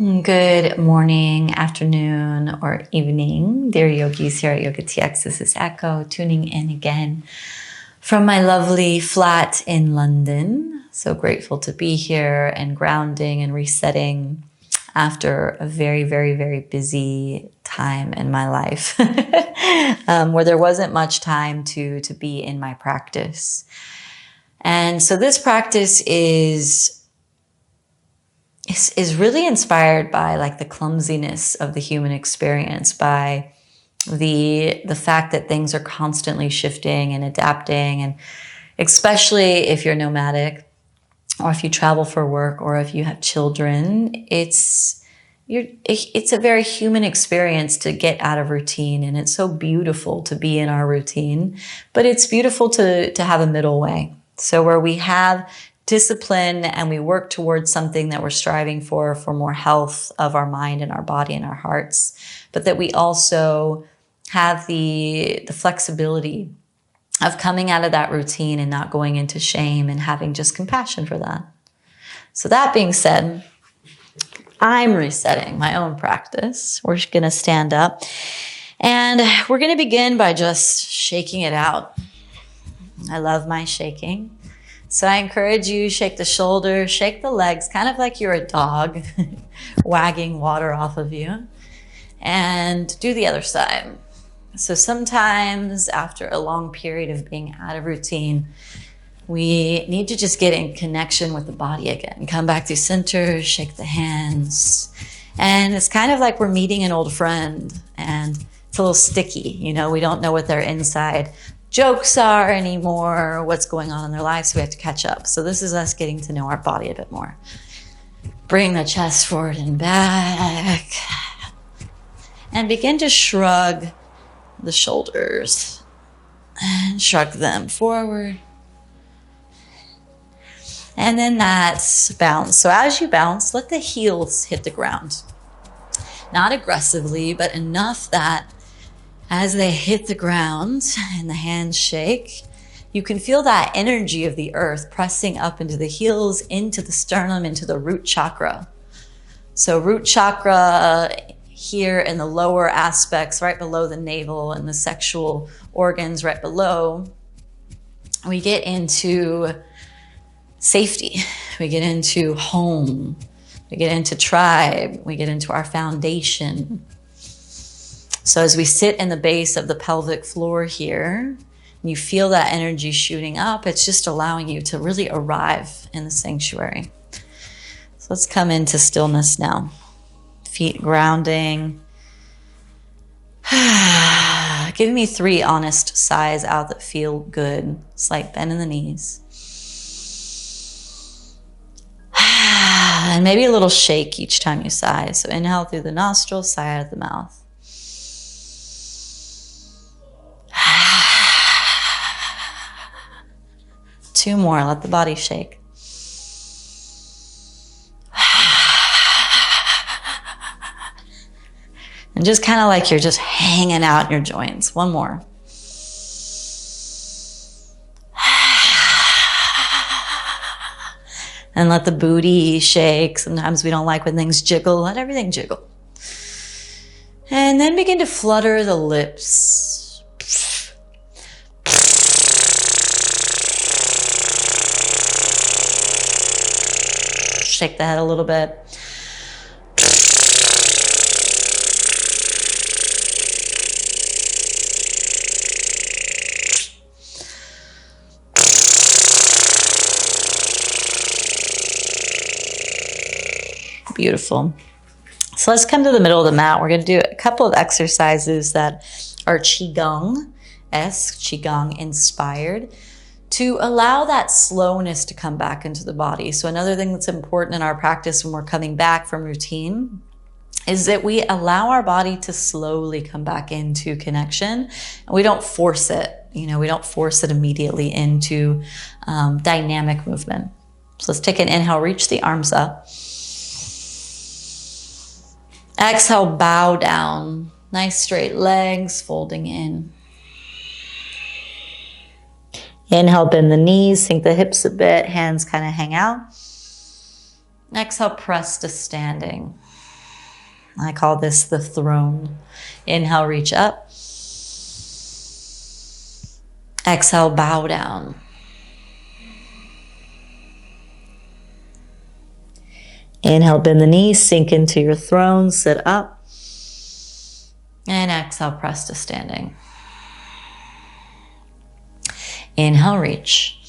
Good morning, afternoon, or evening, dear yogis here at Yoga TX. This is Echo tuning in again from my lovely flat in London. So grateful to be here and grounding and resetting after a very, very, very busy time in my life where there wasn't much time to be in my practice. And so this practice is really inspired by like the clumsiness of the human experience, by the fact that things are constantly shifting and adapting, and especially if you're nomadic or if you travel for work or if you have children, it's a very human experience to get out of routine, and it's so beautiful to be in our routine, but it's beautiful to have a middle way. So where we have discipline and we work towards something that we're striving for more health of our mind and our body and our hearts, but that we also have the flexibility of coming out of that routine and not going into shame and having just compassion for that. So that being said, I'm resetting my own practice. We're going to stand up and we're going to begin by just shaking it out. I love my shaking. So I encourage you, shake the shoulders, shake the legs, kind of like you're a dog wagging water off of you, and do the other side. So sometimes after a long period of being out of routine, we need to just get in connection with the body again. Come back to center, shake the hands. And it's kind of like we're meeting an old friend, and it's a little sticky. We don't know what their inside jokes are anymore, what's going on in their lives, so we have to catch up. So this is us getting to know our body a bit more. Bring the chest forward and back. And begin to shrug the shoulders. And shrug them forward. And then that's bounce. So as you bounce, let the heels hit the ground. Not aggressively, but enough that as they hit the ground and the hands shake, you can feel that energy of the earth pressing up into the heels, into the sternum, into the root chakra. So root chakra here in the lower aspects, right below the navel and the sexual organs right below, we get into safety. We get into home. We get into tribe. We get into our foundation. So as we sit in the base of the pelvic floor here, you feel that energy shooting up. It's just allowing you to really arrive in the sanctuary. So let's come into stillness now. Feet grounding. Give me 3 honest sighs out that feel good. Slight bend in the knees. And maybe a little shake each time you sigh. So inhale through the nostrils, sigh out of the mouth. Two more, let the body shake. And just kind of like you're just hanging out in your joints. One more. And let the booty shake. Sometimes we don't like when things jiggle. Let everything jiggle. And then begin to flutter the lips. Shake the head a little bit. Beautiful. So let's come to the middle of the mat. We're going to do a couple of exercises that are Qigong-esque, Qigong inspired, to allow that slowness to come back into the body. So another thing that's important in our practice when we're coming back from routine is that we allow our body to slowly come back into connection, and we don't force it. We don't force it immediately into dynamic movement. So let's take an inhale, reach the arms up. Exhale, bow down. Nice straight legs, folding in. Inhale, bend the knees, sink the hips a bit, hands kind of hang out. Exhale, press to standing. I call this the throne. Inhale, reach up. Exhale, bow down. Inhale, bend the knees, sink into your throne, sit up. And exhale, press to standing. Inhale, reach.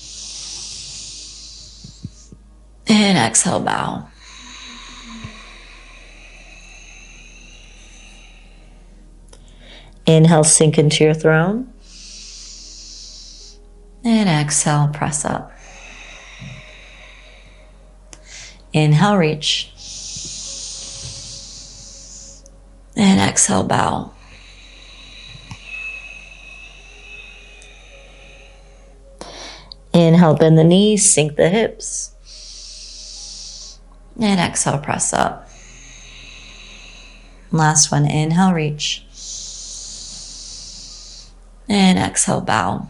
And exhale, bow. Inhale, sink into your throne. And exhale, press up. Inhale, reach. And exhale, bow. Inhale, bend the knees, sink the hips. And exhale, press up. Last one, inhale, reach. And exhale, bow.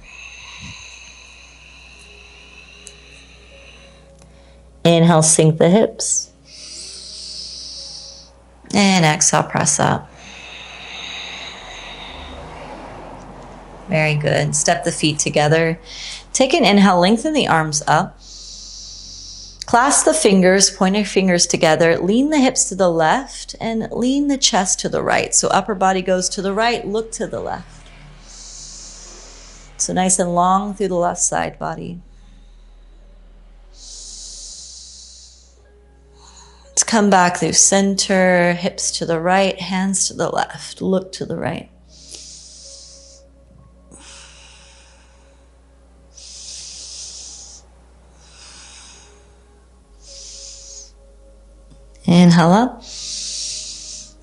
Inhale, sink the hips. And exhale, press up. Very good. Step the feet together. Take an inhale, lengthen the arms up. Clasp the fingers, point your fingers together. Lean the hips to the left and lean the chest to the right. So upper body goes to the right, look to the left. So nice and long through the left side body. Let's come back through center, hips to the right, hands to the left, look to the right. Inhale up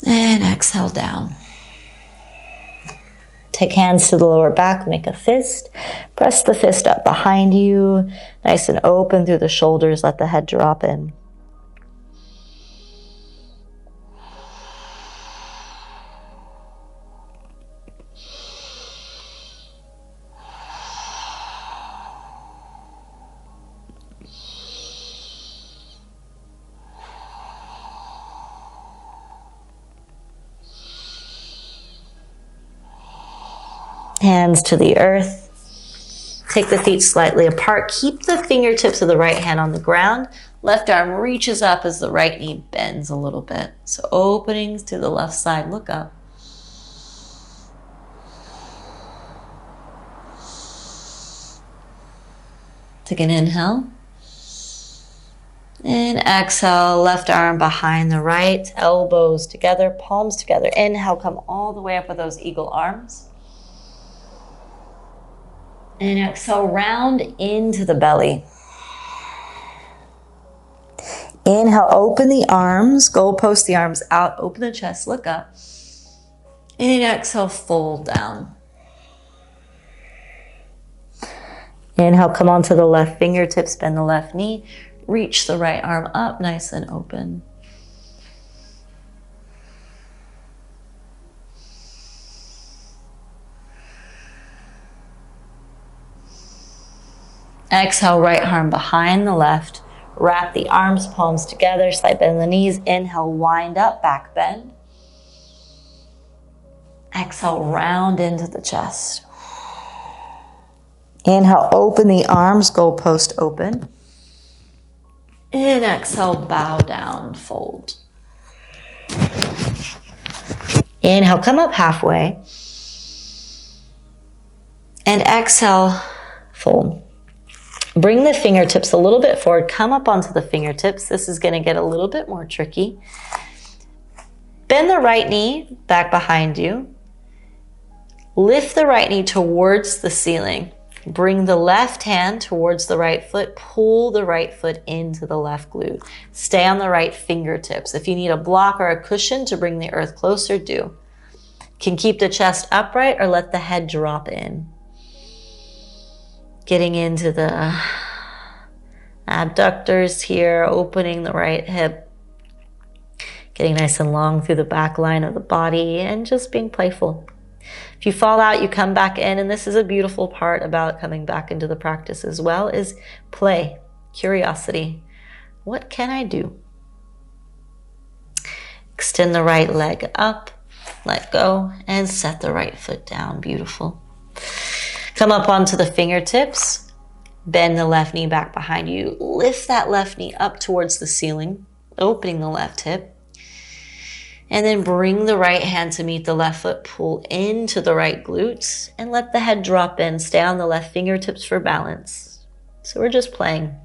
and exhale down. Take hands to the lower back, make a fist. Press the fist up behind you, nice and open through the shoulders, let the head drop in. Hands to the earth. Take the feet slightly apart. Keep the fingertips of the right hand on the ground. Left arm reaches up as the right knee bends a little bit. So openings to the left side, look up. Take an inhale. And exhale, left arm behind the right, elbows together, palms together. Inhale, come all the way up with those eagle arms. And exhale, round into the belly. Inhale, open the arms, goalpost the arms out, open the chest, look up. And exhale, fold down. Inhale, come onto the left fingertips, bend the left knee, reach the right arm up, nice and open. Exhale, right arm behind the left. Wrap the arms, palms together, slight bend the knees. Inhale, wind up, back bend. Exhale, round into the chest. Inhale, open the arms, goalpost open. And exhale, bow down, fold. Inhale, come up halfway. And exhale, fold. Bring the fingertips a little bit forward. Come up onto the fingertips. This is going to get a little bit more tricky. Bend the right knee back behind you. Lift the right knee towards the ceiling. Bring the left hand towards the right foot. Pull the right foot into the left glute. Stay on the right fingertips. If you need a block or a cushion to bring the earth closer, do. Can keep the chest upright or let the head drop in. Getting into the abductors here, opening the right hip. Getting nice and long through the back line of the body and just being playful. If you fall out, you come back in, and this is a beautiful part about coming back into the practice as well, is play, curiosity. What can I do? Extend the right leg up, let go, and set the right foot down. Beautiful. Come up onto the fingertips, bend the left knee back behind you, lift that left knee up towards the ceiling, opening the left hip, and then bring the right hand to meet the left foot, pull into the right glutes, and let the head drop in. Stay on the left fingertips for balance. So we're just playing.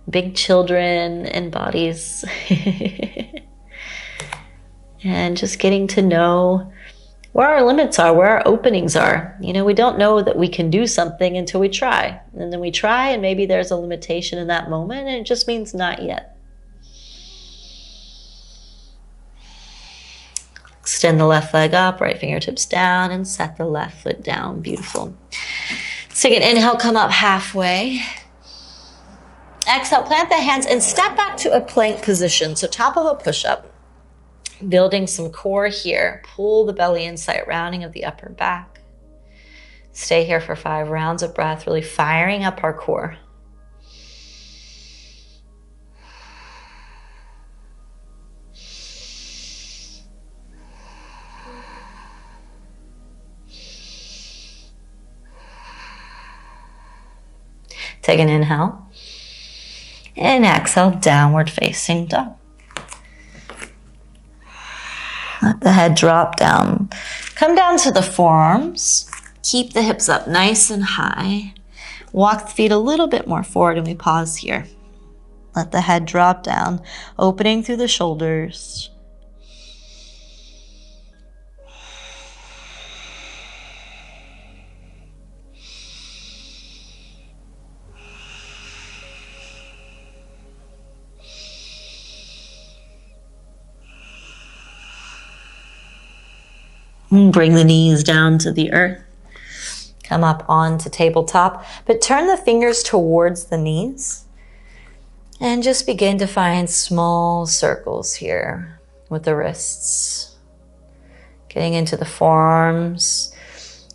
Big children and bodies. And just getting to know where our limits are, where our openings are. You know, we don't know that we can do something until we try. And then we try, and maybe there's a limitation in that moment, and it just means not yet. Extend the left leg up, right fingertips down, and set the left foot down. Beautiful. Let's take an inhale, come up halfway. Exhale, plant the hands and step back to a plank position. So top of a push-up. Building some core here. Pull the belly insight, rounding of the upper back. Stay here for 5 rounds of breath, really firing up our core. Take an inhale. And exhale, downward facing dog. Let the head drop down. Come down to the forearms. Keep the hips up nice and high. Walk the feet a little bit more forward, and we pause here. Let the head drop down, opening through the shoulders. Bring the knees down to the earth. Come up onto tabletop, but turn the fingers towards the knees. And just begin to find small circles here with the wrists. Getting into the forearms.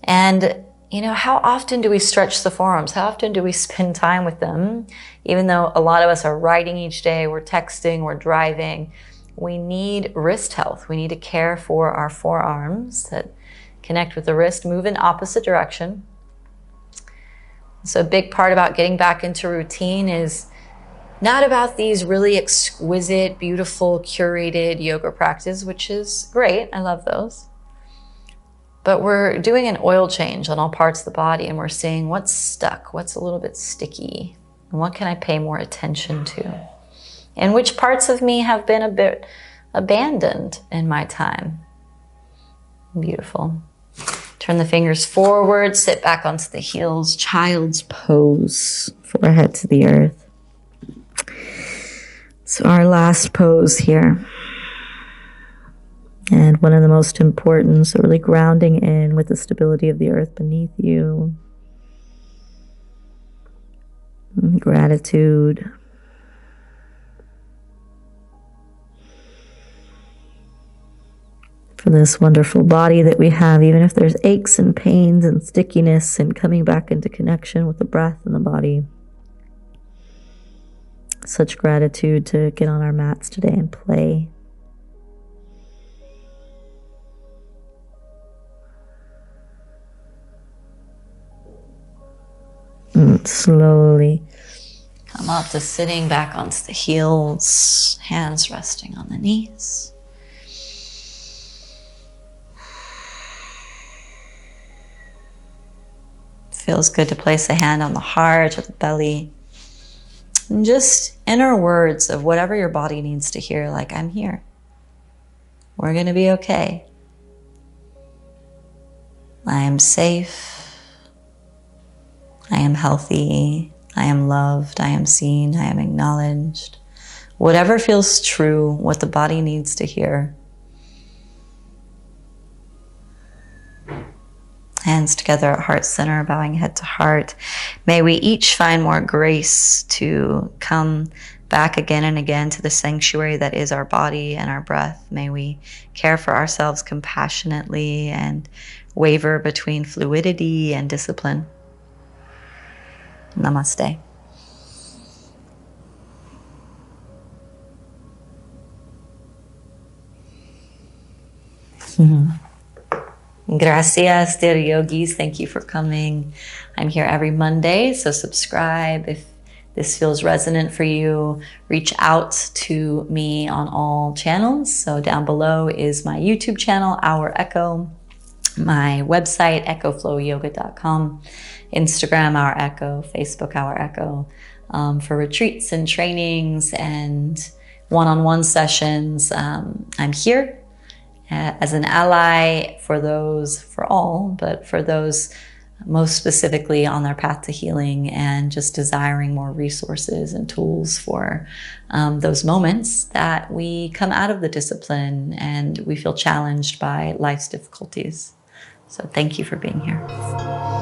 And, you know, how often do we stretch the forearms? How often do we spend time with them? Even though a lot of us are writing each day, we're texting, we're driving. We need wrist health. We need to care for our forearms that connect with the wrist, move in opposite direction. So a big part about getting back into routine is not about these really exquisite, beautiful, curated yoga practices, which is great. I love those. But we're doing an oil change on all parts of the body, and we're seeing what's stuck, what's a little bit sticky, and what can I pay more attention to? And which parts of me have been a bit abandoned in my time. Beautiful. Turn the fingers forward, sit back onto the heels, child's pose, forehead to the earth. So our last pose here. And one of the most important, so really grounding in with the stability of the earth beneath you. Gratitude. For this wonderful body that we have, even if there's aches and pains and stickiness, and coming back into connection with the breath and the body. Such gratitude to get on our mats today and play. Slowly come up to sitting back onto the heels, hands resting on the knees. Feels good to place a hand on the heart or the belly. And just inner words of whatever your body needs to hear, like, I'm here. We're going to be okay. I am safe. I am healthy. I am loved. I am seen. I am acknowledged. Whatever feels true, what the body needs to hear. Hands together at heart center, bowing head to heart. May we each find more grace to come back again and again to the sanctuary that is our body and our breath. May we care for ourselves compassionately and waver between fluidity and discipline. Namaste. Gracias, dear yogis. Thank you for coming. I'm here every Monday, so subscribe if this feels resonant for you. Reach out to me on all channels. So down below is my YouTube channel, Our Echo, my website, echoflowyoga.com, Instagram, Our Echo, Facebook, Our Echo, for retreats and trainings and one-on-one sessions. I'm here as an ally for those, for all, but for those most specifically on their path to healing and just desiring more resources and tools for those moments that we come out of the discipline and we feel challenged by life's difficulties. So thank you for being here.